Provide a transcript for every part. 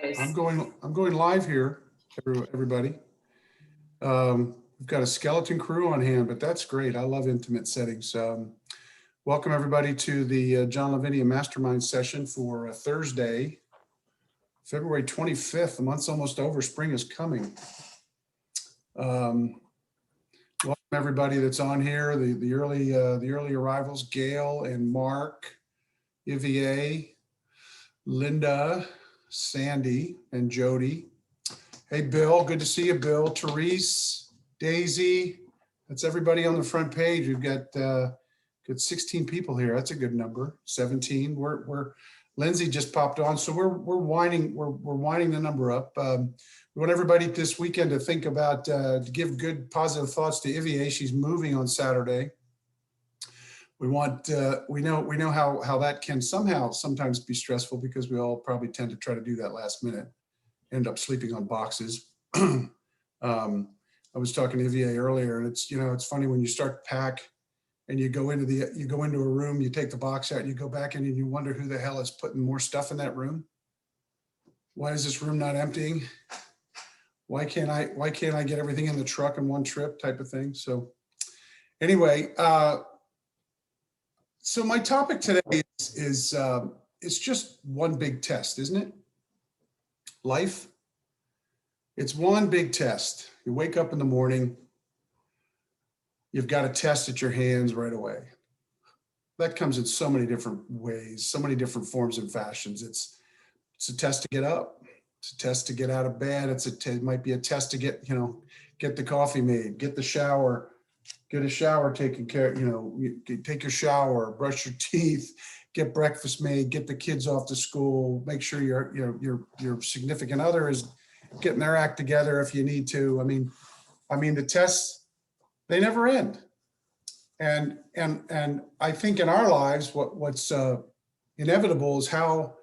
I'm going live here, everybody. We've got a skeleton crew on hand, but that's great. I love intimate settings. Welcome everybody to the John Lavenia Mastermind session for Thursday, February 25th. The month's almost over. Spring is coming. Welcome everybody that's on here. The early arrivals: Gail and Mark, Ivier, Linda, Sandy, and Jody. Hey, Bill, good to see you, Bill. Therese, Daisy, that's everybody on the front page. We've got 16 people here. That's a good number. 17. We're Lindsay just popped on, so we're winding the number up. We want everybody this weekend to think about to give good positive thoughts to Ivier. She's moving on Saturday. We want we know how that can sometimes be stressful, because we all probably tend to try to do that last minute, end up sleeping on boxes. I was talking to Ivier earlier, and it's funny when you start to pack and you go into a room, you take the box out, you go back in, and you wonder who the hell is putting more stuff in that room. Why is this room not emptying? Why can't I get everything in the truck in one trip, type of thing? So anyway, so my topic today is it's just one big test, isn't it? Life. It's one big test. You wake up in the morning, you've got a test at your hands right away. That comes in so many different ways, so many different forms and fashions. It's a test to get up. It's a test to get out of bed. It might be a test to get the coffee made, get the shower. Get a shower taken care of, take your shower, brush your teeth, get breakfast made, get the kids off to school, make sure your significant other is getting their act together if you need to. I mean the tests, they never end. And I think in our lives, what's inevitable is how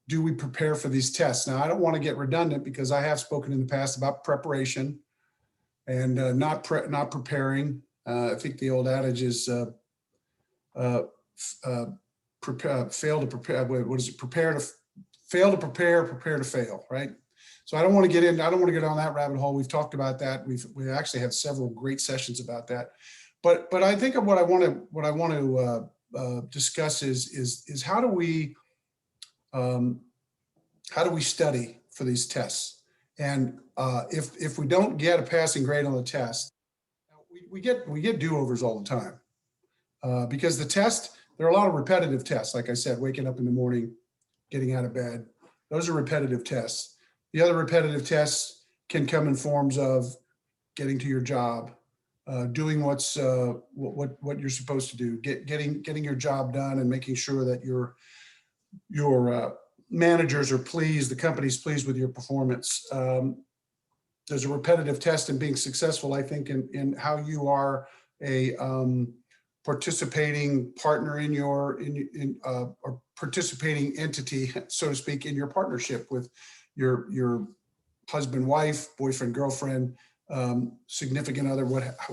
do we prepare for these tests? Now, I don't want to get redundant, because I have spoken in the past about preparation and not preparing. I think the old adage is fail to prepare. What is it? Fail to prepare, prepare to fail, right? So I don't want to get down that rabbit hole. We've talked about that. We actually had several great sessions about that. But I think of what I want to discuss is how do we study for these tests? And if we don't get a passing grade on the test, we get do-overs all the time, because the test, there are a lot of repetitive tests. Like I said, waking up in the morning, getting out of bed, those are repetitive tests. The other repetitive tests can come in forms of getting to your job, doing what you're supposed to do, getting your job done, and making sure that your managers are pleased, the company's pleased with your performance. There's a repetitive test in being successful, I think, in how you are a participating partner or participating entity, so to speak, in your partnership with your husband, wife, boyfriend, girlfriend, significant other,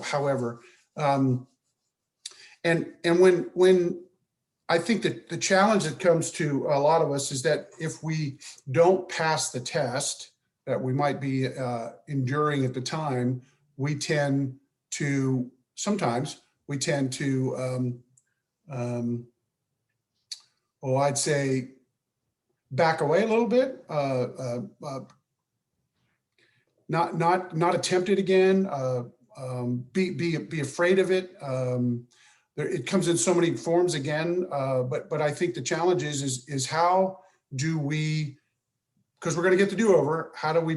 however. And when I think that the challenge that comes to a lot of us is that if we don't pass the test that we might be enduring at the time, sometimes we tend to, I'd say, back away a little bit, not attempt it again, be afraid of it. It comes in so many forms again, but I think the challenge is how do we, because we're going to get the do-over, how do we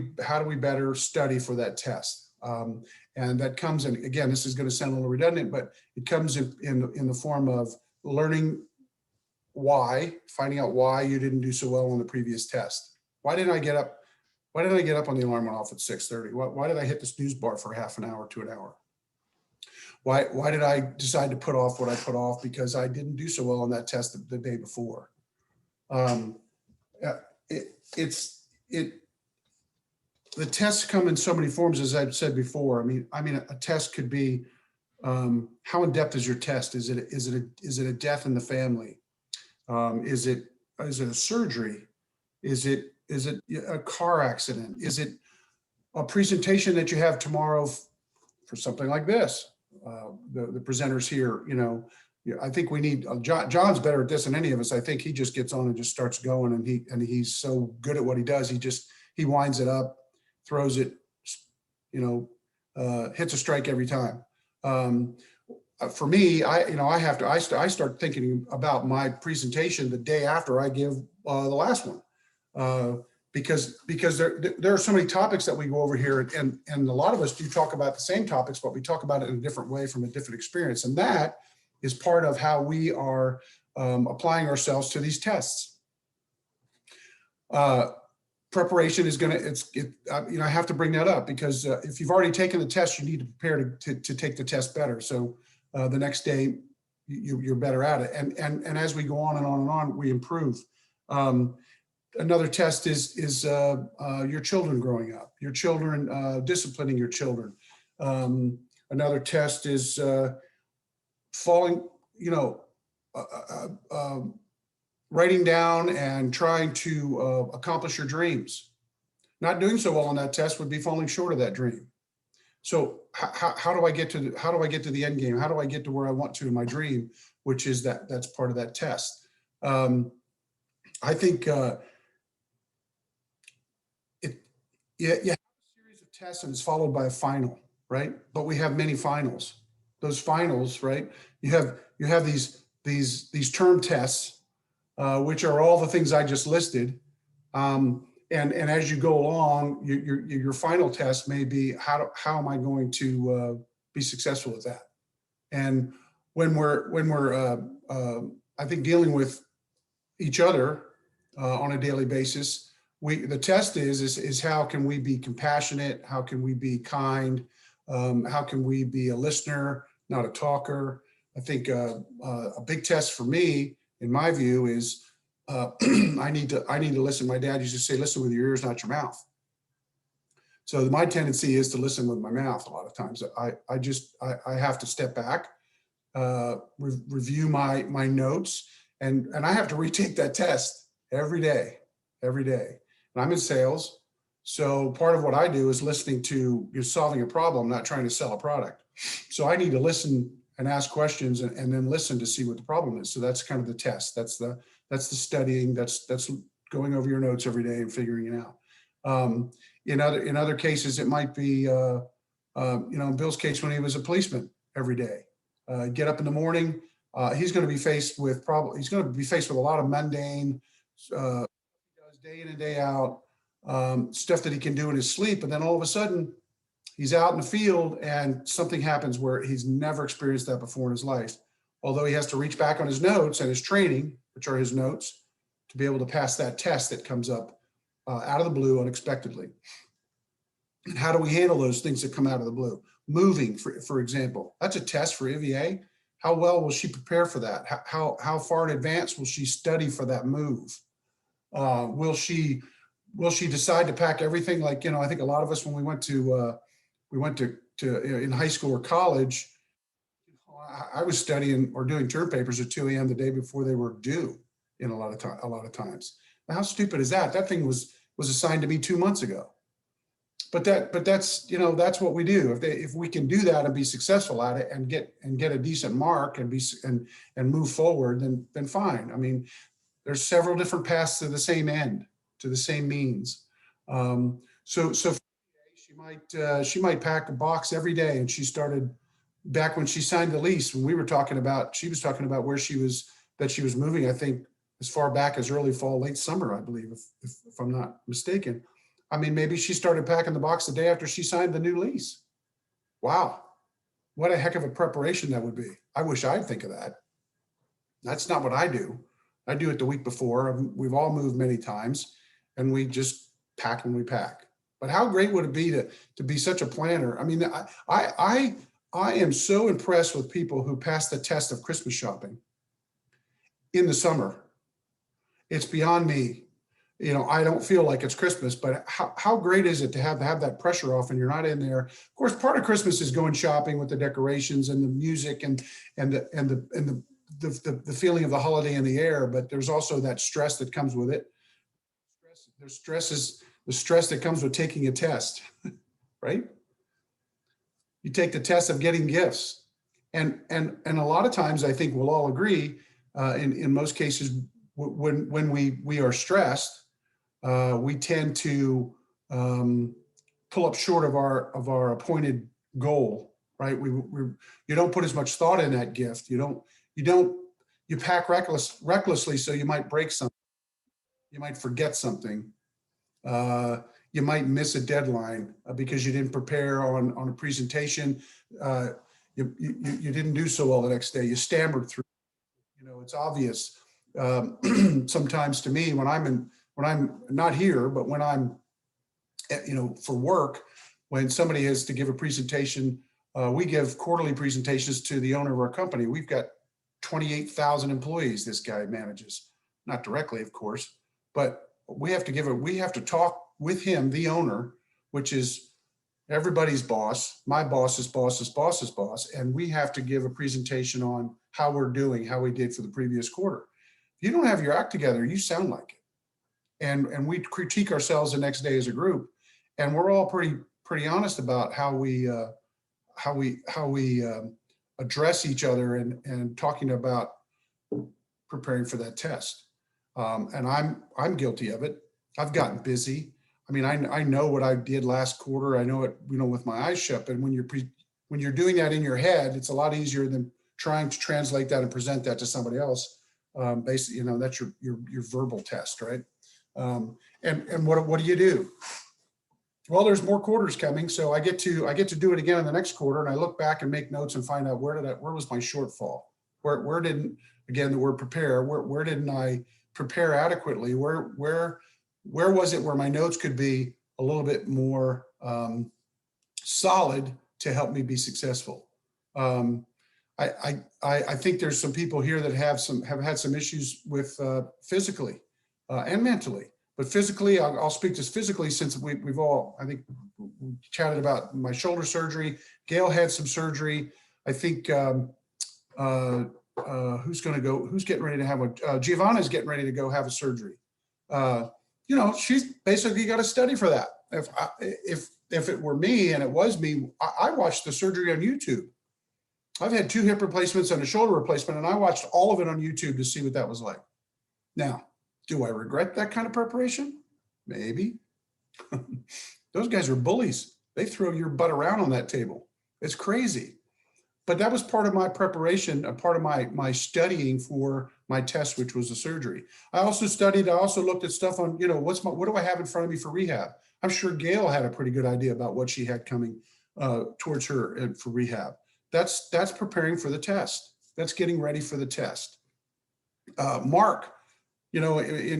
better study for that test? And that comes in, again, this is going to sound a little redundant, but it comes in the form of learning finding out why you didn't do so well on the previous test. Why didn't I get up on the alarm went off at 6:30? Why did I hit the snooze bar for half an hour to an hour? Why did I decide to put off what I put off? Because I didn't do so well on that test the day before. The tests come in so many forms, as I've said before. I mean, a test could be, how in depth is your test? Is it a death in the family? Is it a surgery? Is it Is it a car accident? Is it a presentation that you have tomorrow for something like this? The presenters here, I think we need John's better at this than any of us. I think he just gets on and just starts going, and he's so good at what he does. He winds it up, throws it, hits a strike every time. For me, I start thinking about my presentation the day after I give the last one, because there are so many topics that we go over here, and a lot of us do talk about the same topics, but we talk about it in a different way from a different experience, and that is part of how we are applying ourselves to these tests. Preparation is going to, I have to bring that up, because if you've already taken the test, you need to prepare to take the test better. So the next day you're better at it. And as we go on and on and on, we improve. Another test is your children growing up, your children, disciplining your children. Another test is writing down and trying to accomplish your dreams. Not doing so well on that test would be falling short of that dream. So how do I get to the end game? How do I get to where I want to in my dream, which is that's part of that test. I think you have a series of tests and it's followed by a final, right? But we have many finals. Those finals, right? You have these term tests, which are all the things I just listed. And as you go along, your final test may be how am I going to be successful at that? And when we're I think dealing with each other on a daily basis, the test is how can we be compassionate? How can we be kind? How can we be a listener, not a talker? I think a big test for me, in my view, is I need to listen. My dad used to say, listen with your ears, not your mouth. So my tendency is to listen with my mouth a lot of times. I have to step back, review my notes, and I have to retake that test every day. And I'm in sales. So part of what I do is listening to solving a problem, not trying to sell a product. So I need to listen and ask questions and then listen to see what the problem is. So that's kind of the test. That's the studying. That's going over your notes every day and figuring it out. In other cases, it might be, in Bill's case, when he was a policeman every day, get up in the morning. He's going to be faced with a lot of mundane, day in and day out, stuff that he can do in his sleep. And then all of a sudden he's out in the field and something happens where he's never experienced that before in his life. Although he has to reach back on his notes and his training, which are his notes, to be able to pass that test that comes up out of the blue unexpectedly. And how do we handle those things that come out of the blue? Moving, for example, that's a test for EVA. How well will she prepare for that? How far in advance will she study for that move? Will she decide to pack everything? Like, I think a lot of us, when we went to in high school or college, I was studying or doing term papers at 2 a.m. the day before they were due a lot of times. Now, how stupid is that? That thing was assigned to me 2 months ago. But that's what we do. If we can do that and be successful at it and get a decent mark and move forward, then fine. I mean, there's several different paths to the same end, to the same means. So she might pack a box every day, and she started back when she signed the lease. When we were talking about, she was talking about where she was moving. I think as far back as early fall, late summer, I believe, if I'm not mistaken. I mean, maybe she started packing the box the day after she signed the new lease. Wow, what a heck of a preparation that would be. I wish I'd think of that. That's not what I do. I do it the week before. We've all moved many times, and we just pack when we pack. But how great would it be to be such a planner? I mean, I am so impressed with people who pass the test of Christmas shopping in the summer. It's beyond me. I don't feel like it's Christmas, but how great is it to have that pressure off and you're not in there? Of course, part of Christmas is going shopping with the decorations and the music and the feeling of the holiday in the air, but there's also that stress that comes with it. Stress There's stresses, the stress that comes with taking a test, right? You take the test of getting gifts. And a lot of times I think we'll all agree, in most cases, when we are stressed, we tend to pull up short of our appointed goal, right? You don't put as much thought in that gift. You pack recklessly, so you might break something, you might forget something, you might miss a deadline because you didn't prepare on a presentation. You didn't do so well the next day. You stammered through. It's obvious sometimes to me when I'm not here, but when I'm for work, when somebody has to give a presentation. We give quarterly presentations to the owner of our company. We've got 28,000 employees this guy manages, not directly, of course, but we have to talk with him, the owner, which is everybody's boss, my boss's boss's boss's boss, and we have to give a presentation on how we're doing, how we did for the previous quarter. If you don't have your act together, you sound like it. And we critique ourselves the next day as a group, and we're all pretty honest about how we address each other and talking about preparing for that test. And I'm guilty of it. I've gotten busy. I mean, I know what I did last quarter. I know it, with my eyes shut. And when you're doing that in your head, it's a lot easier than trying to translate that and present that to somebody else. Basically, that's your verbal test, right? And what do you do? Well, there's more quarters coming, so I get to do it again in the next quarter, and I look back and make notes and find out where was my shortfall? Where didn't, again, the word prepare, where didn't I prepare adequately? Where was it where my notes could be a little bit more solid to help me be successful? I think there's some people here that have had some issues with physically and mentally. But physically, I'll speak to physically since we've all, I think, we chatted about my shoulder surgery. Gail had some surgery. I think who's getting ready to have Giovanna's getting ready to go have a surgery. She's basically got to study for that. If it were me and it was me, I watched the surgery on YouTube. I've had 2 hip replacements and a shoulder replacement, and I watched all of it on YouTube to see what that was like. Now, do I regret that kind of preparation? Maybe. Those guys are bullies. They throw your butt around on that table. It's crazy. But that was part of my preparation, a part of my studying for my test, which was the surgery. I also looked at stuff on, what do I have in front of me for rehab? I'm sure Gail had a pretty good idea about what she had coming towards her for rehab. That's preparing for the test. That's getting ready for the test. Mark, in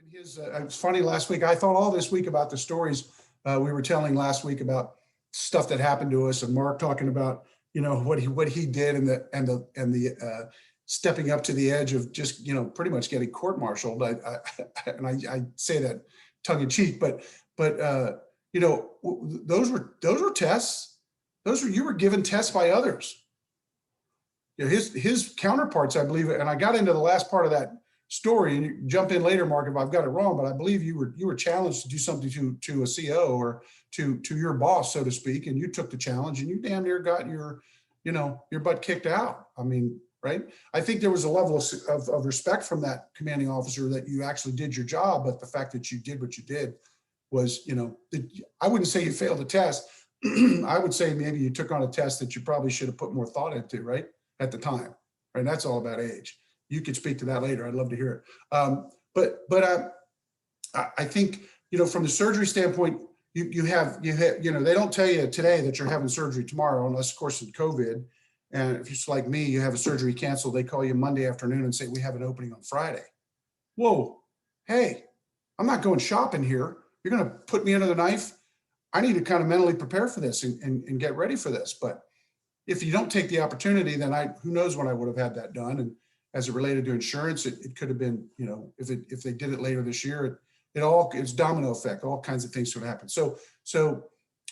his, it's funny, last week, I thought all this week about the stories we were telling last week about stuff that happened to us, and Mark talking about, what he did and the stepping up to the edge of just, pretty much getting court-martialed. I say that tongue in cheek, but those were tests. You were given tests by others. His counterparts, I believe, and I got into the last part of that story, and you jump in later, Mark, if I've got it wrong, but I believe you were challenged to do something to a CO or to your boss, so to speak, and you took the challenge and you damn near got your butt kicked out. I mean, right? I think there was a level of respect from that commanding officer that you actually did your job, but the fact that you did what you did was, I wouldn't say you failed the test. I would say maybe you took on a test that you probably should have put more thought into, right? At the time, right? That's all about age. You could speak to that later. I'd love to hear it. But I think, from the surgery standpoint, you have, they don't tell you today that you're having surgery tomorrow, unless of course in COVID. And if it's like me, you have a surgery canceled, they call you Monday afternoon and say, we have an opening on Friday. Whoa, hey, I'm not going shopping here. You're going to put me under the knife. I need to kind of mentally prepare for this and get ready for this. But if you don't take the opportunity, then who knows when I would have had that done. And as it related to insurance, it could have been, if they did it later this year, it's domino effect. All kinds of things could happen. So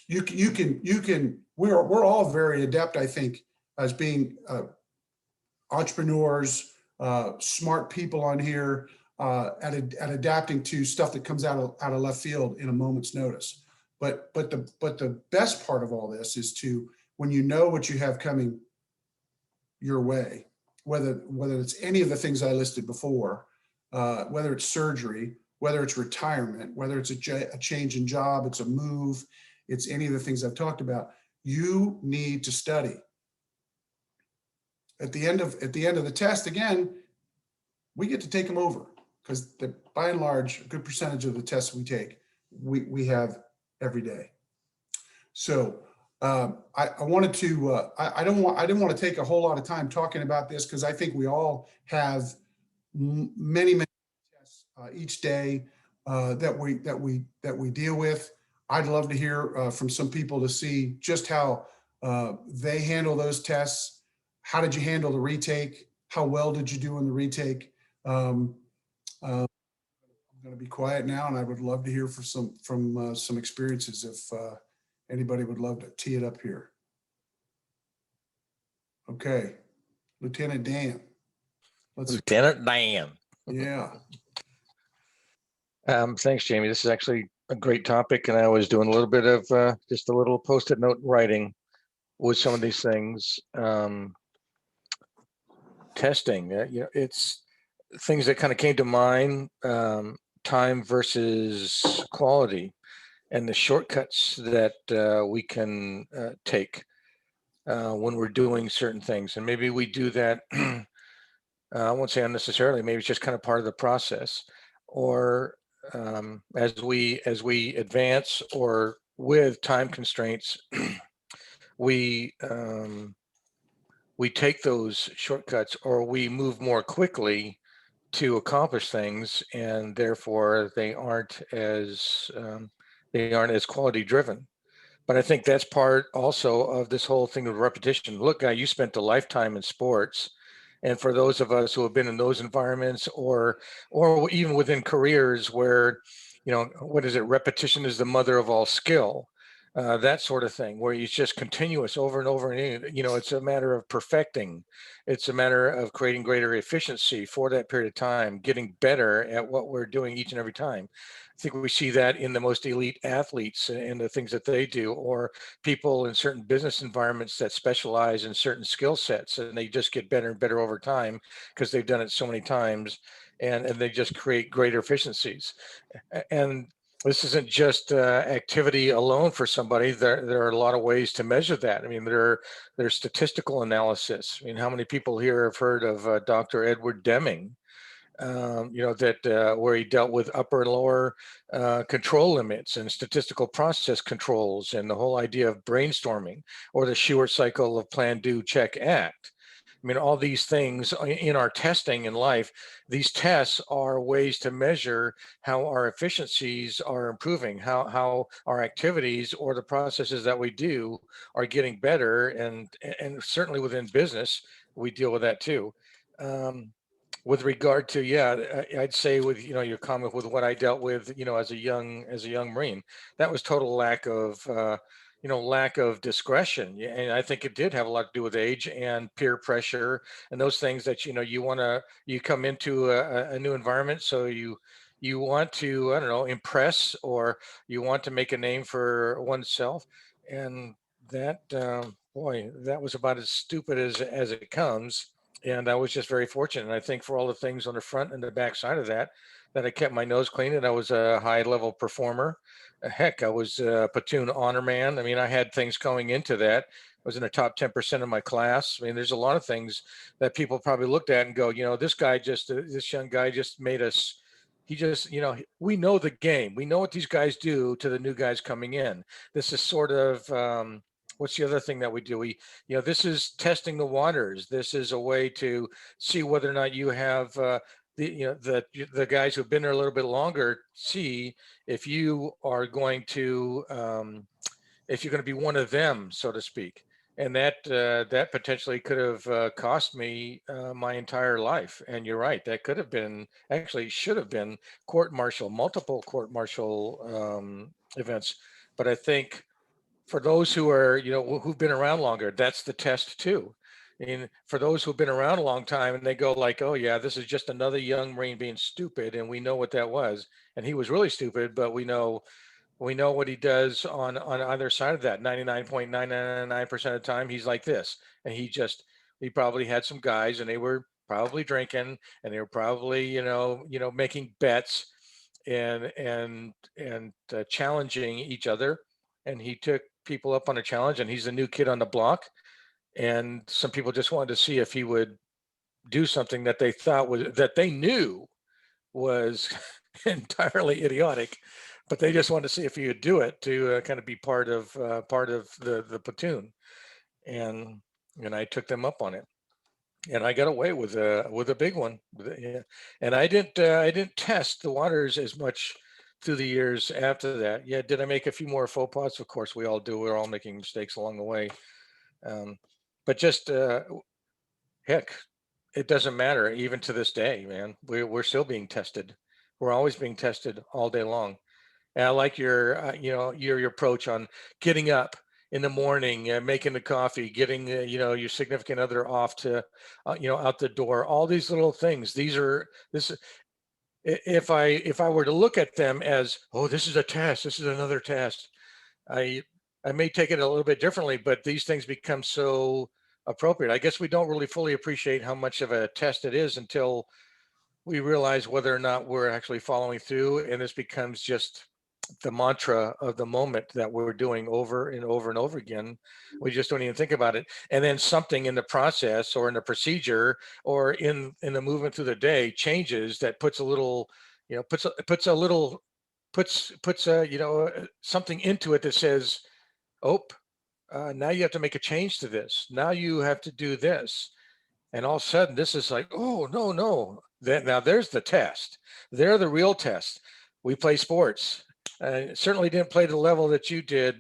we're all very adept, I think, as being entrepreneurs, smart people on here. at adapting to stuff that comes out of left field in a moment's notice. But the best part of all this is to, when you know what you have coming your way, whether it's any of the things I listed before, whether it's surgery, whether it's retirement, whether it's a change in job, it's a move, it's any of the things I've talked about, you need to study. At the end of the test, again, we get to take them over, because by and large, a good percentage of the tests we take, we have every day. So I wanted to, I didn't want to take a whole lot of time talking about this, because I think we all have many tests each day that we deal with. I'd love to hear from some people to see just how they handle those tests. How did you handle the retake? How well did you do in the retake? I'm going to be quiet now, and I would love to hear from some experiences if anybody would love to tee it up here. Okay, Lieutenant Dan. Lieutenant Dan. Yeah. Thanks, Jamie. This is actually a great topic, and I was doing a little bit of just a little post-it note writing with some of these things. Testing, it's things that kind of came to mind. Time versus quality, and the shortcuts that we can take when we're doing certain things. And maybe we do that, I won't say unnecessarily, maybe it's just kind of part of the process. Or as we advance, or with time constraints, we take those shortcuts, or we move more quickly to accomplish things, and therefore they aren't as quality driven. But I think that's part also of this whole thing of repetition. Look, guy, you spent a lifetime in sports, and for those of us who have been in those environments, or even within careers where, what is it? Repetition is the mother of all skill. That sort of thing, where it's just continuous over and over, and it's a matter of perfecting. It's a matter of creating greater efficiency for that period of time, getting better at what we're doing each and every time. I think we see that in the most elite athletes and the things that they do, or people in certain business environments that specialize in certain skill sets, and they just get better and better over time because they've done it so many times, and they just create greater efficiencies. And this isn't just activity alone for somebody. There are a lot of ways to measure that. I mean, there's statistical analysis. I mean, how many people here have heard of Dr. Edward Deming? Where he dealt with upper and lower control limits and statistical process controls, and the whole idea of brainstorming, or the Shewhart cycle of plan, do, check, act. I mean, all these things in our testing in life, these tests are ways to measure how our efficiencies are improving, how our activities or the processes that we do are getting better. And certainly within business, we deal with that too. With regard to, I'd say with, your comment with what I dealt with, as a young Marine, that was total lack of discretion. And I think it did have a lot to do with age and peer pressure and those things that, you come into a new environment. So you want to, I don't know, impress, or you want to make a name for oneself. And that, that was about as stupid as it comes. And I was just very fortunate. And I think for all the things on the front and the back side of that I kept my nose clean, and I was a high level performer. Heck, I was a platoon honor man. I mean, I had things going into that. I was in the top 10% of my class. I mean, there's a lot of things that people probably looked at and go, this young guy just made us, he just, we know the game. We know what these guys do to the new guys coming in. This is sort of, what's the other thing that we do? This is testing the waters. This is a way to see whether or not you have the guys who've been there a little bit longer, see if you are going to if you're going to be one of them, so to speak. And that potentially could have cost me my entire life. And you're right, that could have been, actually should have been, multiple court martial events. But I think for those who are, who've been around longer, that's the test too. And for those who've been around a long time and they go like, oh yeah, this is just another young Marine being stupid. And we know what that was. And he was really stupid, but we know what he does on either side of that. 99.999% of the time, he's like this. And he probably had some guys and they were probably drinking and they were probably, making bets and challenging each other. And he took people up on a challenge and he's the new kid on the block. And some people just wanted to see if he would do something that they knew was entirely idiotic, but they just wanted to see if he would do it to kind of be part of the platoon. And I took them up on it, and I got away with a big one. Yeah. And I didn't test the waters as much through the years after that. Yeah, did I make a few more faux pas? Of course, we all do. We're all making mistakes along the way. But just heck, it doesn't matter even to this day, man. We're still being tested. We're always being tested all day long. And I like your approach on getting up in the morning, making the coffee, getting your significant other off to out the door. All these little things. If I were to look at them as, oh, this is a test, this is another test, I I may take it a little bit differently, but these things become so appropriate. I guess we don't really fully appreciate how much of a test it is until we realize whether or not we're actually following through, and this becomes just the mantra of the moment that we're doing over and over and over again. We just don't even think about it, and then something in the process or in the procedure or in the movement through the day changes that puts a little, puts a little, puts a, something into it that says, oh, now you have to make a change to this, now you have to do this. And all of a sudden, this is like, oh, no, no. Now there's the test. They're the real test. We play sports. I certainly didn't play to the level that you did,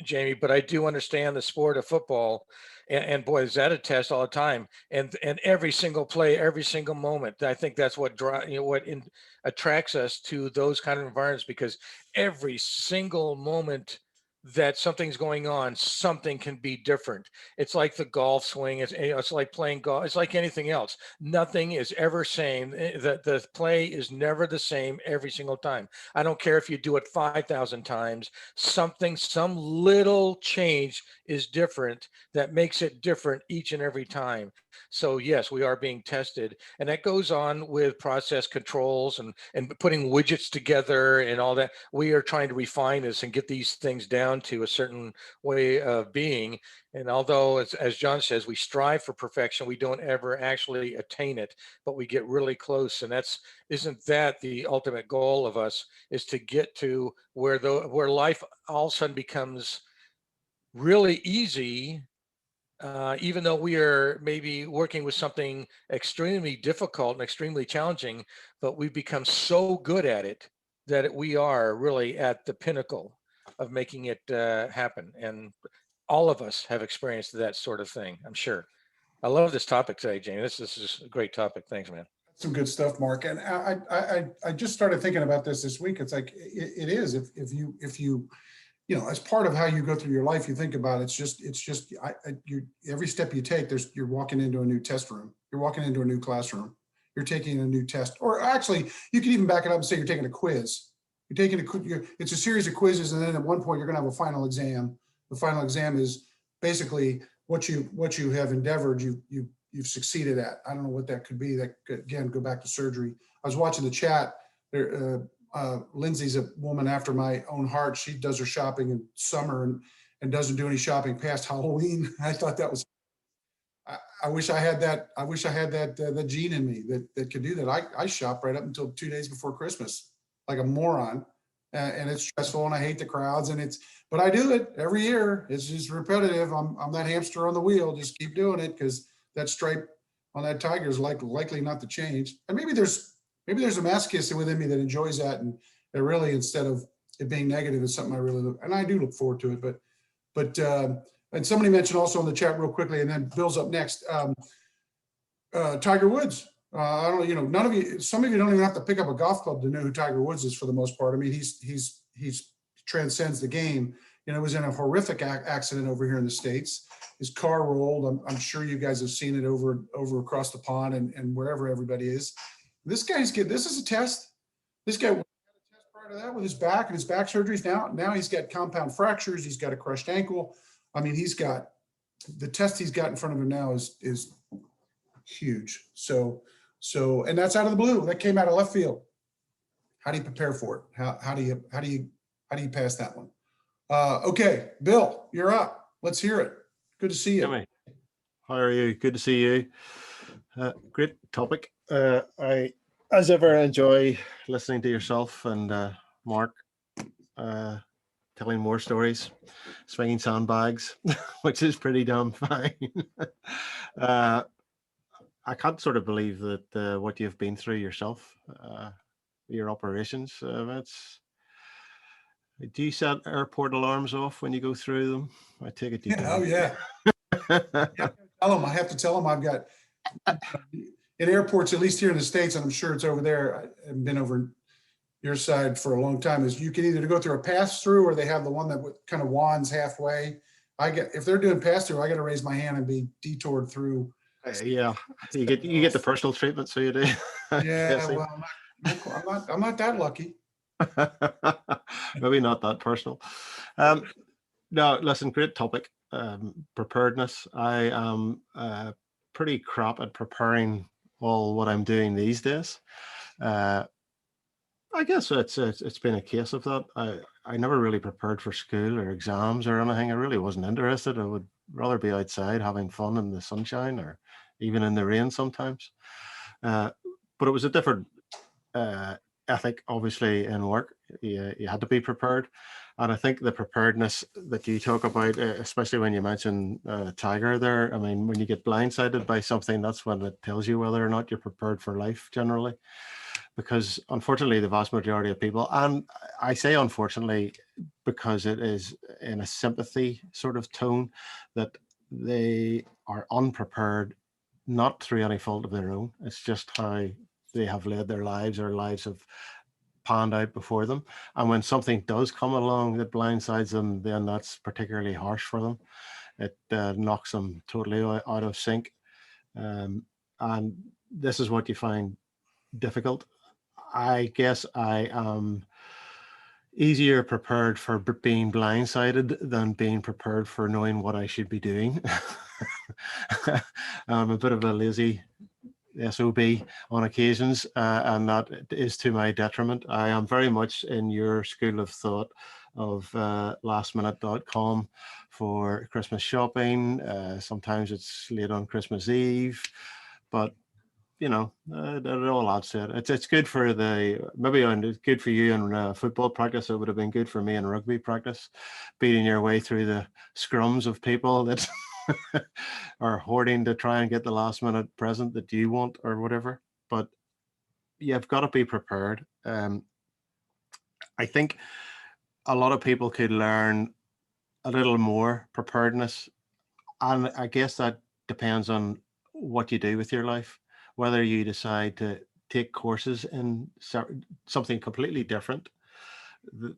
Jamie, but I do understand the sport of football. And boy, is that a test all the time. And every single play, every single moment. I think that's what attracts us to those kind of environments, because every single moment that something's going on, something can be different. It's like the golf swing. It's like playing golf. It's like anything else. Nothing is ever same. The play is never the same every single time. I don't care if you do it 5,000 times. Some little change is different that makes it different each and every time. So yes, we are being tested, and that goes on with process controls and putting widgets together and all that. We are trying to refine this and get these things down to a certain way of being. And although, as John says, we strive for perfection, we don't ever actually attain it, but we get really close. And isn't that the ultimate goal of us, is to get to where life all of a sudden becomes really easy, even though we are maybe working with something extremely difficult and extremely challenging, but we've become so good at it that we are really at the pinnacle of making it happen. And all of us have experienced that sort of thing, I'm sure. I love this topic today, Jamie. This is a great topic. Thanks, man. Some good stuff, Mark. And I just started thinking about this week. It's like it is, if you as part of how you go through your life, you think about it's just every step you take, you're walking into a new test room, you're walking into a new classroom, you're taking a new test, or actually you can even back it up and say you're taking a quiz. It's a series of quizzes, and then at one point you're going to have a final exam. The final exam is basically what you have endeavored, you've succeeded at. I don't know what that could be. That could, again, go back to surgery. I was watching the chat there. Lindsay's a woman after my own heart. She does her shopping in summer and doesn't do any shopping past Halloween. I thought that was, I wish I had that. I wish I had that gene in me that could do that. I shop right up until 2 days before Christmas, like a moron. And it's stressful and I hate the crowds but I do it every year. It's just repetitive. I'm that hamster on the wheel. Just keep doing it, because that stripe on that tiger is likely not to change. And maybe there's a masochist within me that enjoys that, and it really, instead of it being negative, is something I really look, and I do look forward to it. But and somebody mentioned also in the chat real quickly, and then Bill's up next. Tiger Woods. I don't know. None of you. Some of you don't even have to pick up a golf club to know who Tiger Woods is, for the most part. I mean, he's transcends the game. was in a horrific accident over here in the States. His car rolled. I'm sure you guys have seen it over across the pond and wherever everybody is. This is a test. This guy had a test prior to that with his back and his back surgeries. Now he's got compound fractures. He's got a crushed ankle. I mean, he's got the test he's got in front of him now is huge. So, and that's out of the blue. That came out of left field. How do you prepare for it? How do you pass that one? Okay, Bill, you're up. Let's hear it. Good to see you. Jaime, how are you? Good to see you. Great topic. I, as ever, enjoy listening to yourself and Mark telling more stories, swinging sandbags, which is pretty damn fine. I can't sort of believe that what you've been through yourself, your operations. Do you set airport alarms off when you go through them? I take it you do. Oh yeah. I have to tell them I've got in airports, at least here in the States, and I'm sure it's over there. I've been over your side for a long time. Is you can either go through a pass through or they have the one that kind of wands halfway. If they're doing pass through, I got to raise my hand and be detoured through. Yeah, you get the personal treatment, so you do. Yeah, well, I'm not that lucky. Maybe not that personal. No, listen, great topic. Preparedness. I am pretty crap at preparing all what I'm doing these days. I guess it's been a case of that. I never really prepared for school or exams or anything. I really wasn't interested. I would rather be outside having fun in the sunshine or even in the rain sometimes. But it was a different ethic, obviously, in work. You had to be prepared. And I think the preparedness that you talk about, especially when you mention Tiger there, I mean, when you get blindsided by something, that's when it tells you whether or not you're prepared for life generally. Because unfortunately, the vast majority of people, and I say unfortunately because it is in a sympathy sort of tone, that they are unprepared, not through any fault of their own. It's just how they have led their lives, or lives have panned out before them. And when something does come along that blindsides them, then that's particularly harsh for them. It knocks them totally out of sync. And this is what you find difficult. I guess I am easier prepared for being blindsided than being prepared for knowing what I should be doing. I'm a bit of a lazy SOB on occasions, and that is to my detriment. I am very much in your school of thought of lastminute.com for Christmas shopping. Sometimes it's late on Christmas Eve, but it all adds to it. It's good for it's good for you in football practice. It would have been good for me in rugby practice, beating your way through the scrums of people that are hoarding to try and get the last minute present that you want or whatever. But you've got to be prepared. I think a lot of people could learn a little more preparedness, and I guess that depends on what you do with your life. Whether you decide to take courses in something completely different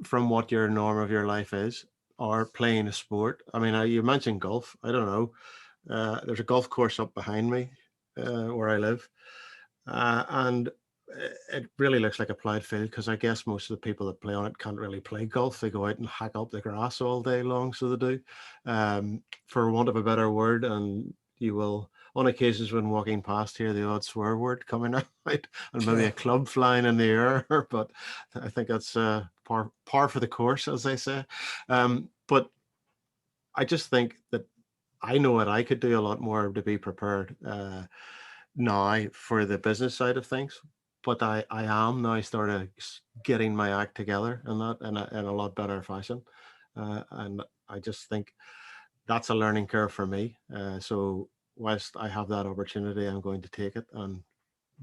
from what your norm of your life is, or playing a sport. I mean, you mentioned golf. I don't know. There's a golf course up behind me where I live. And it really looks like a plowed field, because I guess most of the people that play on it can't really play golf. They go out and hack up the grass all day long, so they do, for want of a better word. And you will, on occasions when walking past here, the odd swear word coming out, and maybe a club flying in the air. But I think that's par for the course, as they say. But I just think that I know what I could do a lot more to be prepared now for the business side of things. But I am now started getting my act together in that in a lot better fashion. And I just think that's a learning curve for me. So whilst I have that opportunity, I'm going to take it and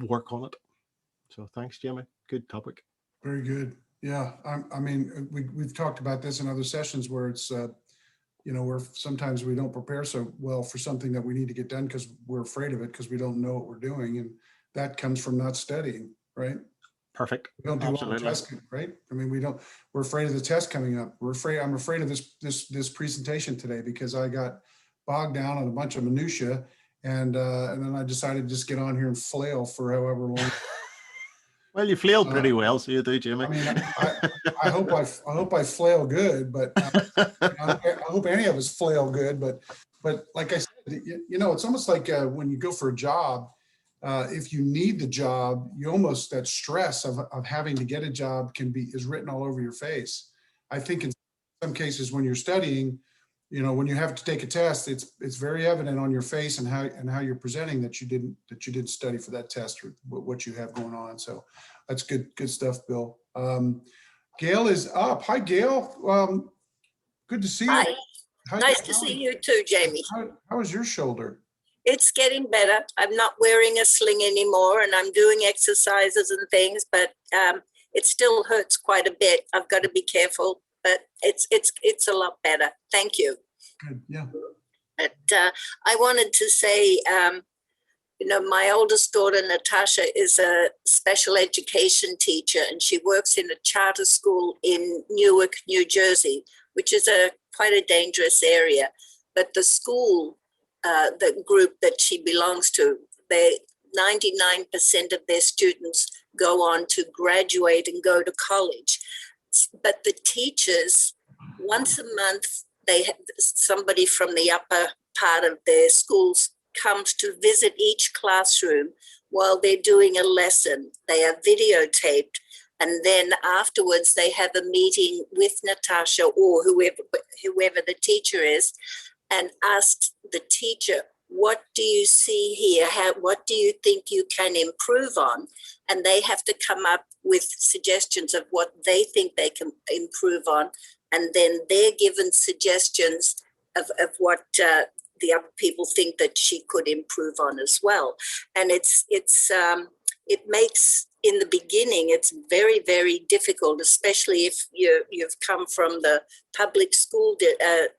work on it. So thanks, Jaime. Good topic. Very good. Yeah. I mean, we've talked about this in other sessions where it's, where sometimes we don't prepare so well for something that we need to get done because we're afraid of it, because we don't know what we're doing. And that comes from not studying, right? Perfect. We don't do all the Absolutely. tests, right? I mean, we're afraid of the test coming up. I'm afraid of this presentation today because I got bogged down on a bunch of minutia and then I decided to just get on here and flail for however long. Well, you flailed pretty well, so you do, Jimmy. I mean, I hope I flail good, but I hope any of us flail good. But like I said, it's almost like when you go for a job, if you need the job, that stress of having to get a job is written all over your face. I think in some cases when you're studying, when you have to take a test, it's very evident on your face and how you're presenting that you didn't study for that test or what you have going on. So that's good stuff, Bill. Gail is up. Hi, Gail. Good to see you. Hi. Nice to see you too, Jamie. How is your shoulder? It's getting better. I'm not wearing a sling anymore and I'm doing exercises and things, but it still hurts quite a bit. I've got to be careful, but it's a lot better. Thank you. Good. Yeah. But I wanted to say, my oldest daughter, Natasha, is a special education teacher and she works in a charter school in Newark, New Jersey, which is quite a dangerous area. But the school, the group that she belongs to, 99% of their students go on to graduate and go to college. But the teachers, once a month, they have somebody from the upper part of their schools comes to visit each classroom while they're doing a lesson. They are videotaped, and then afterwards they have a meeting with Natasha or whoever the teacher is, and ask the teacher, what do you see here? What do you think you can improve on? And they have to come up with suggestions of what they think they can improve on. And then they're given suggestions of what the other people think that she could improve on as well. And it makes, in the beginning, it's very, very difficult, especially if you've come from the public school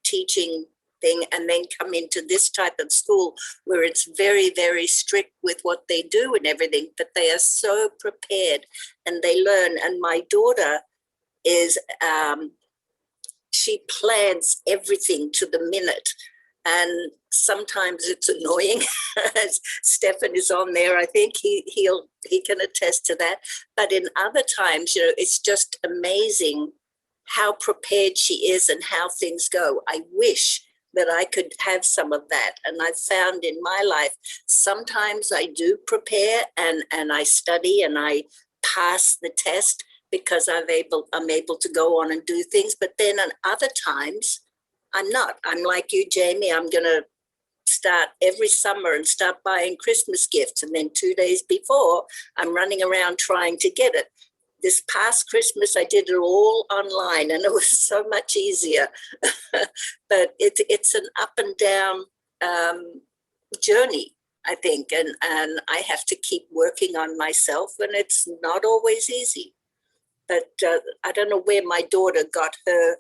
teaching thing and then come into this type of school where it's very, very strict with what they do and everything, but they are so prepared and they learn. And my daughter is, she plans everything to the minute. And sometimes it's annoying. Stefan is on there. I think he can attest to that. But in other times, it's just amazing how prepared she is and how things go. I wish that I could have some of that. And I've found in my life, sometimes I do prepare and I study and I pass the test because I'm able to go on and do things. But then on other times, I'm not. I'm like you, Jamie. I'm going to start every summer and start buying Christmas gifts. And then 2 days before, I'm running around trying to get it. This past Christmas, I did it all online and it was so much easier. But it's an up and down journey, I think. And I have to keep working on myself and it's not always easy. But I don't know where my daughter got her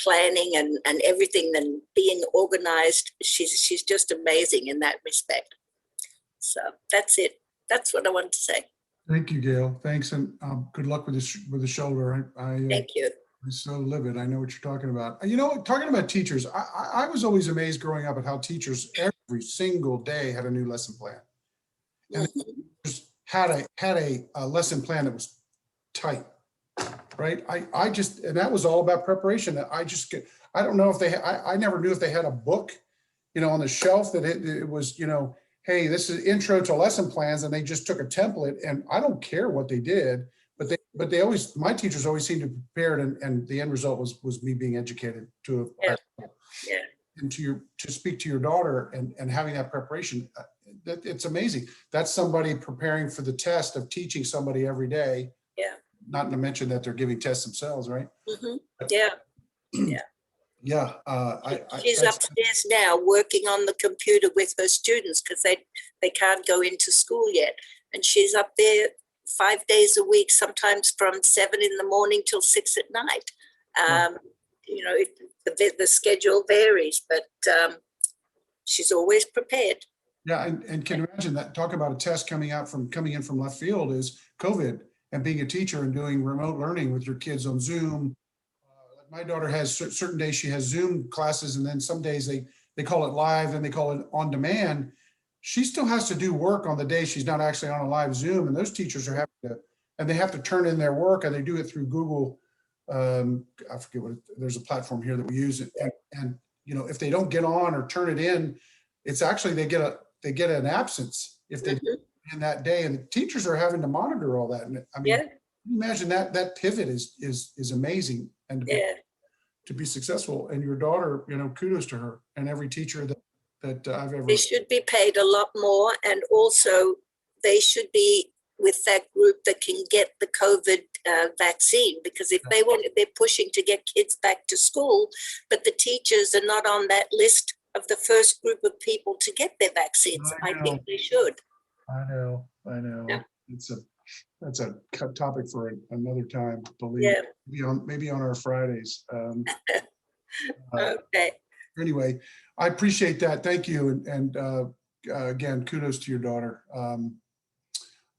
planning and everything and being organized. She's just amazing in that respect. So that's it. That's what I wanted to say. Thank you, Gail. Thanks, and good luck with the shoulder. Thank you. I'm so livid. I know what you're talking about. Talking about teachers, I was always amazed growing up at how teachers every single day had a new lesson plan, and just had a lesson plan that was tight. Right. And that was all about preparation. I don't know if I never knew if they had a book, on the shelf that it was, hey, this is intro to lesson plans. And they just took a template and I don't care what they did, but they always, my teachers always seemed to be prepared and the end result was me being educated to and to speak to your daughter and having that preparation. It's amazing. That's somebody preparing for the test of teaching somebody every day. Yeah. Not to mention that they're giving tests themselves, right? Mm-hmm. Yeah. Yeah. Yeah. She's upstairs now working on the computer with her students because they can't go into school yet. And she's up there 5 days a week, sometimes from 7 a.m. till 6 p.m. The schedule varies, but she's always prepared. Yeah, and can you imagine that? Talk about a test coming in from left field is COVID and being a teacher and doing remote learning with your kids on Zoom. Like my daughter has certain days she has Zoom classes, and then some days they call it live and they call it on demand. She still has to do work on the day she's not actually on a live Zoom, and those teachers are having to, and they have to turn in their work, and they do it through Google. I forget what there's a platform here that we use it, and you know, if they don't get on or turn it in, it's actually they get an absence if they in that day, and the teachers are having to monitor all that. And I mean, Yeah. imagine that pivot is amazing, and to be successful. And your daughter, you know, kudos to her and every teacher that I've ever. They should be paid a lot more, and also they should be with that group that can get the COVID vaccine, because if they're pushing to get kids back to school, but the teachers are not on that list of the first group of people to get their vaccines. I think they should. I know. Yeah. That's a topic for another time, believe maybe on our Fridays. Okay. Anyway, I appreciate that. Thank you. And again, kudos to your daughter.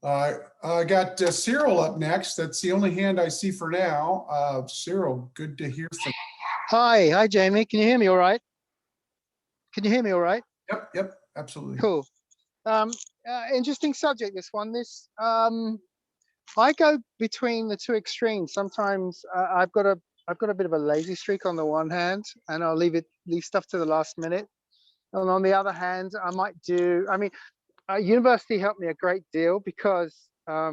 I got Cyril up next. That's the only hand I see for now. Cyril, good to hear from you. Hi, Jamie. Can you hear me all right? Can you hear me all right? Yep, absolutely. Cool. Interesting subject, this one. I go between the two extremes. Sometimes I've got a bit of a lazy streak on the one hand, and I'll leave stuff to the last minute. And on the other hand, I might do. I mean, university helped me a great deal because I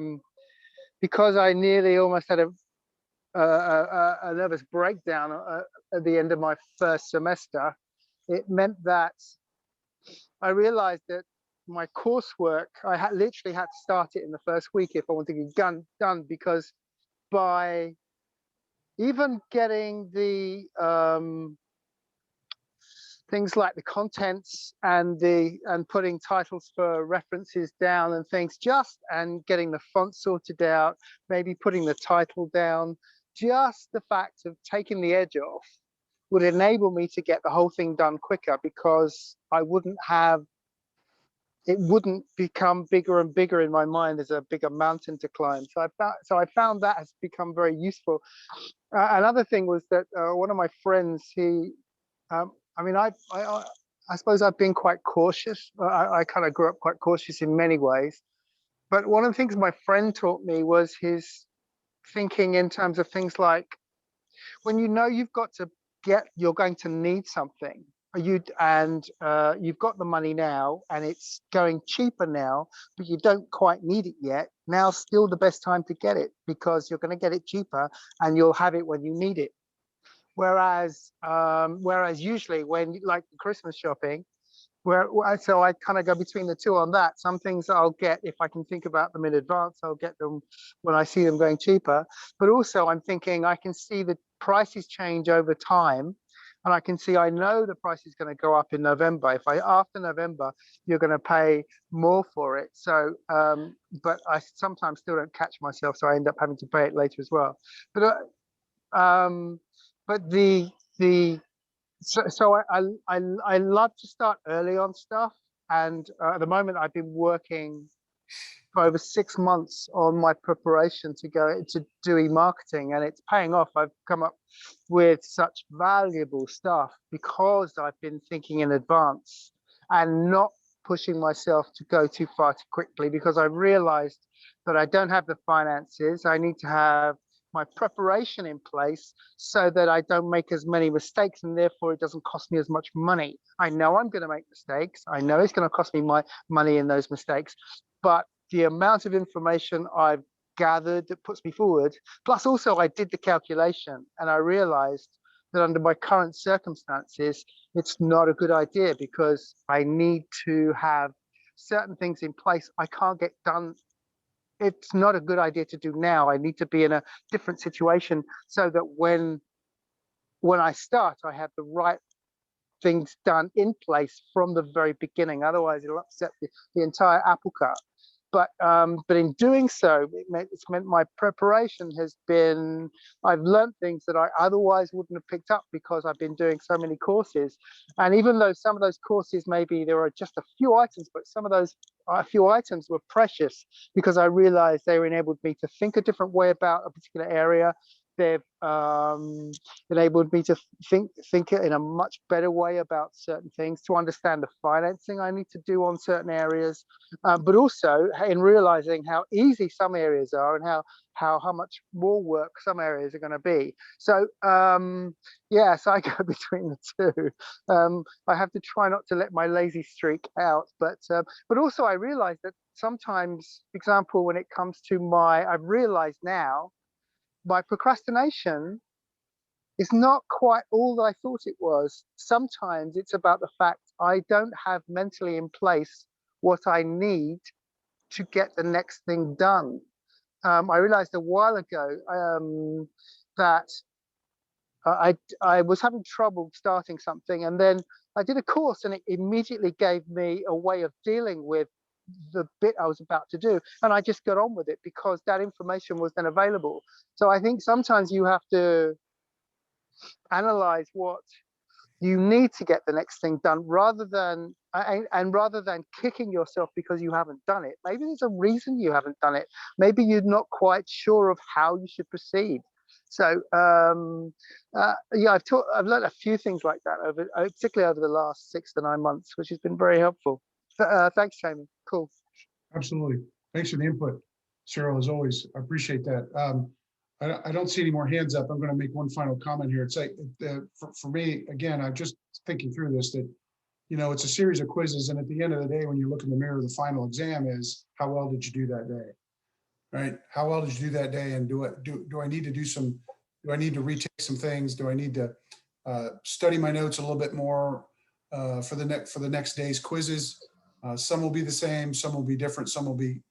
nearly almost had a nervous breakdown at the end of my first semester. It meant that I realized that my coursework, literally had to start it in the first week if I wanted to get done, because by even getting the things like the contents and putting titles for references down and things, and getting the font sorted out, maybe putting the title down, just the fact of taking the edge off would enable me to get the whole thing done quicker, because it wouldn't become bigger and bigger in my mind as a bigger mountain to climb. So I found that has become very useful. Another thing was that one of my friends, I suppose I've been quite cautious. I kind of grew up quite cautious in many ways. But one of the things my friend taught me was his thinking in terms of things like, when you know you're going to need something, you've got the money now and it's going cheaper now, but you don't quite need it yet. Now's still the best time to get it, because you're going to get it cheaper and you'll have it when you need it. Whereas usually when, like Christmas shopping, so I kind of go between the two on that. Some things I'll get, if I can think about them in advance, I'll get them when I see them going cheaper. But also I'm thinking I can see the prices change over time, and I know the price is going to go up in November. After November, you're going to pay more for it. So, but I sometimes still don't catch myself, so I end up having to pay it later as well. But so I love to start early on stuff, and at the moment I've been working for over 6 months on my preparation to go to do e-marketing, and it's paying off. I've come up with such valuable stuff because I've been thinking in advance and not pushing myself to go too far too quickly, because I realized that I don't have the finances. I need to have my preparation in place so that I don't make as many mistakes, and therefore it doesn't cost me as much money. I know I'm going to make mistakes. I know it's going to cost me my money in those mistakes, but the amount of information I've gathered that puts me forward, plus also I did the calculation and I realized that under my current circumstances, it's not a good idea, because I need to have certain things in place I can't get done. It's not a good idea to do now. I need to be in a different situation so that when I start, I have the right things done in place from the very beginning. Otherwise, it'll upset the entire apple cart. but in doing so, it's meant my preparation has been, I've learned things that I otherwise wouldn't have picked up because I've been doing so many courses. And even though some of those courses, maybe there are just a few items, but some of those a few items were precious because I realized they enabled me to think a different way about a particular area. They've enabled me to think in a much better way about certain things, to understand the financing I need to do on certain areas, but also in realizing how easy some areas are and how much more work some areas are going to be. So yes, I go between the two. I have to try not to let my lazy streak out, but also I realize that sometimes, for example, when it comes to I've realized now my procrastination is not quite all that I thought it was. Sometimes it's about the fact I don't have mentally in place what I need to get the next thing done. I realized a while ago that I was having trouble starting something, and then I did a course and it immediately gave me a way of dealing with the bit I was about to do, and I just got on with it because that information was then available. So I think sometimes you have to analyze what you need to get the next thing done, rather than kicking yourself because you haven't done it. Maybe there's a reason you haven't done it. Maybe you're not quite sure of how you should proceed. So yeah, I've learned a few things like that particularly over the last 6 to 9 months, which has been very helpful. Thanks, Jaime. Cool. Absolutely. Thanks for the input, Cyril, as always. I appreciate that. I don't see any more hands up. I'm going to make one final comment here. It's like, for me, again, I'm just thinking through this, that, it's a series of quizzes. And at the end of the day, when you look in the mirror, the final exam is, how well did you do that day? Right? How well did you do that day? And do I need to do I need to retake some things? Do I need to study my notes a little bit more for the next day's quizzes? Some will be the same, some will be different, some will be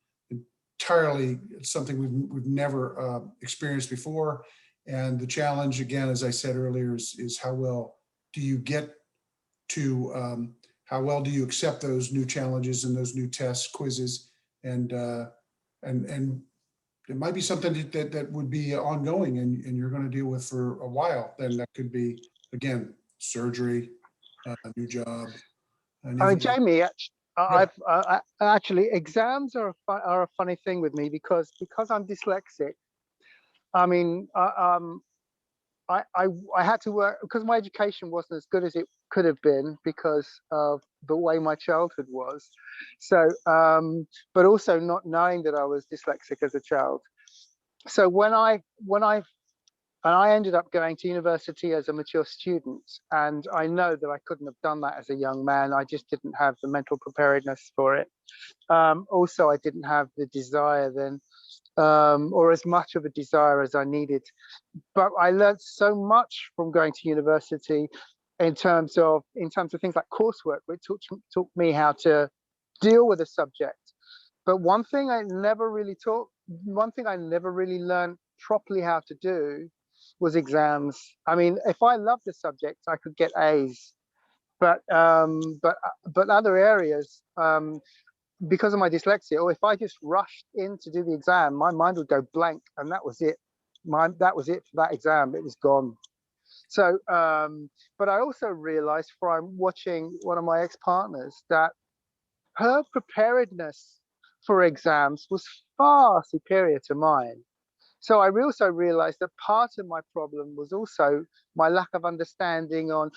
entirely something we've never experienced before. And the challenge, again, as I said earlier, is how well do you get to, how well do you accept those new challenges and those new tests, quizzes, and it might be something that would be ongoing and you're going to deal with for a while. Then that could be, again, surgery, a new job. Jaime, Yeah. actually, exams are a funny thing with me because I'm dyslexic. I mean, I had to work because my education wasn't as good as it could have been because of the way my childhood was. So, but also not knowing that I was dyslexic as a child. So when I ended up going to university as a mature student, and I know that I couldn't have done that as a young man. I just didn't have the mental preparedness for it. Also, I didn't have the desire then, or as much of a desire as I needed. But I learned so much from going to university in terms of things like coursework, which taught me how to deal with a subject. But one thing I never really learned properly how to do was exams. I mean, if I loved the subject, I could get A's, but other areas, because of my dyslexia, or if I just rushed in to do the exam, my mind would go blank, and that was it. That was it for that exam. It was gone. So, but I also realized from watching one of my ex-partners that her preparedness for exams was far superior to mine. So I also realized that part of my problem was also my lack of understanding and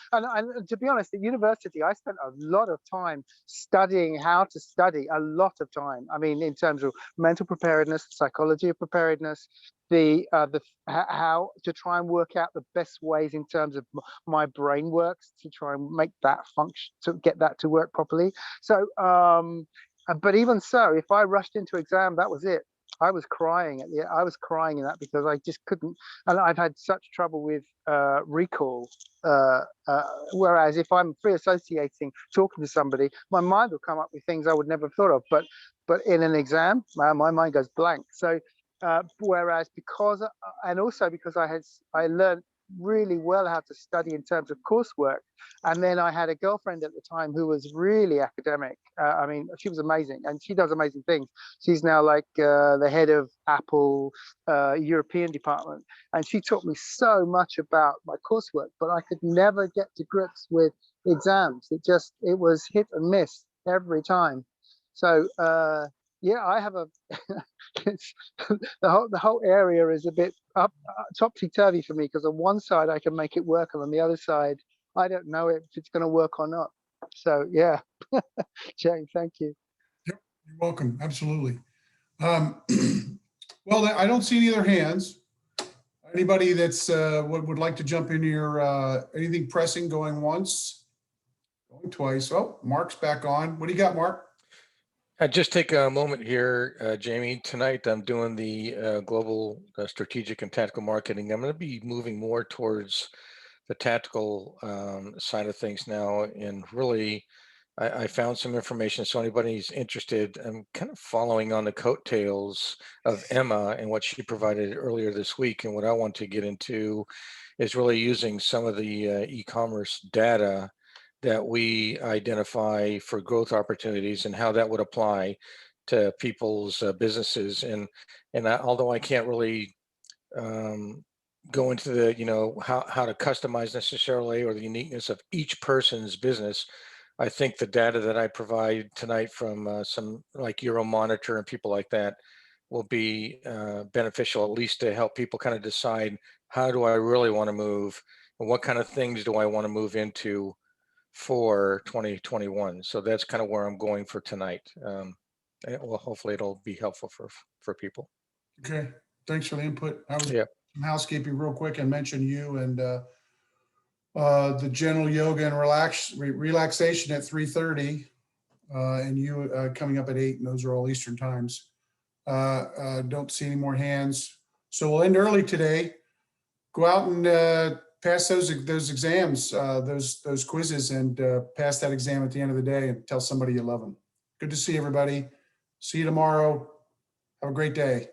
to be honest, at university, I spent a lot of time studying how to study, a lot of time. I mean, in terms of mental preparedness, psychology of preparedness, how to try and work out the best ways in terms of my brain works to try and make that function, to get that to work properly. So, but even so, if I rushed into exam, that was it. I was crying in that because I just couldn't, and I've had such trouble with recall. Whereas if I'm free associating, talking to somebody, my mind will come up with things I would never have thought of. But in an exam, my mind goes blank. So whereas because I learned really well how to study in terms of coursework. And then I had a girlfriend at the time who was really academic. I mean, she was amazing, and she does amazing things. She's now like the head of Apple European department, and she taught me so much about my coursework, but I could never get to grips with exams. It was hit and miss every time. So yeah, I have a the whole area is a bit topsy-turvy for me, because on one side I can make it work, and on the other side I don't know if it's going to work or not. So yeah. Jane, thank you. Yep, you're welcome. Absolutely. Well, I don't see any other hands. Anybody that's would like to jump into your anything pressing, going once, going twice? Oh, Mark's back on. What do you got, Mark? I just take a moment here, Jaime. Tonight, I'm doing the global strategic and tactical marketing. I'm going to be moving more towards the tactical side of things now, and really, I found some information. So anybody who's interested, I'm kind of following on the coattails of Emma and what she provided earlier this week. And what I want to get into is really using some of the e-commerce data that we identify for growth opportunities and how that would apply to people's businesses. And although I can't really go into the how to customize necessarily, or the uniqueness of each person's business, I think the data that I provide tonight from some like Euromonitor and people like that will be beneficial, at least to help people kind of decide, how do I really want to move, and what kind of things do I want to move into for 2021. So that's kind of where I'm going for tonight. Well, hopefully it'll be helpful for people. Okay, thanks for the input. I was Yeah. some housekeeping real quick and mention you and the general yoga and relaxation at 3:30, and you coming up at 8, and those are all Eastern times. Don't see any more hands, so we'll end early today. Go out and pass those exams, those quizzes, and pass that exam at the end of the day, and tell somebody you love them. Good to see everybody. See you tomorrow. Have a great day.